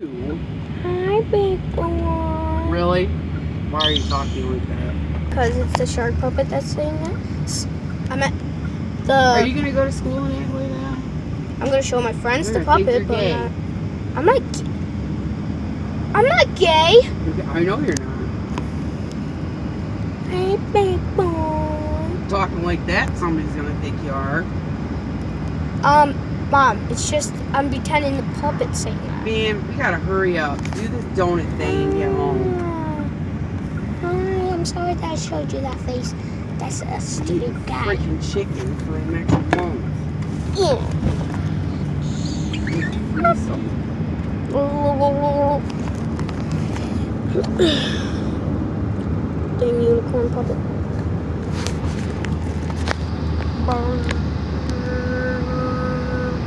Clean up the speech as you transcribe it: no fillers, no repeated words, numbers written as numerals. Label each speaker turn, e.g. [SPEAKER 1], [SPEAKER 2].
[SPEAKER 1] Hi, big boy.
[SPEAKER 2] Really? Why are you talking like that?
[SPEAKER 1] Because it's the shark puppet that's saying that. I'm at
[SPEAKER 2] Are
[SPEAKER 1] the.
[SPEAKER 2] you gonna go to school and act like that?
[SPEAKER 1] I'm gonna show my friends
[SPEAKER 2] They're
[SPEAKER 1] the
[SPEAKER 2] gonna think
[SPEAKER 1] puppet,
[SPEAKER 2] you're
[SPEAKER 1] but
[SPEAKER 2] gay.
[SPEAKER 1] I'm not. I'm not gay.
[SPEAKER 2] I know you're not.
[SPEAKER 1] Hey, big boy.
[SPEAKER 2] Talking like that, somebody's gonna think you are.
[SPEAKER 1] Mom, it's just I'm pretending the puppet's saying that.
[SPEAKER 2] Man, we gotta hurry up. Do this donut thing and get home.
[SPEAKER 1] Hi, I'm sorry that I showed you that face. That's a stupid guy.
[SPEAKER 2] Freaking chicken for the next month.
[SPEAKER 1] Yeah.
[SPEAKER 2] Freeze some.
[SPEAKER 1] Dang unicorn puppet. Burn.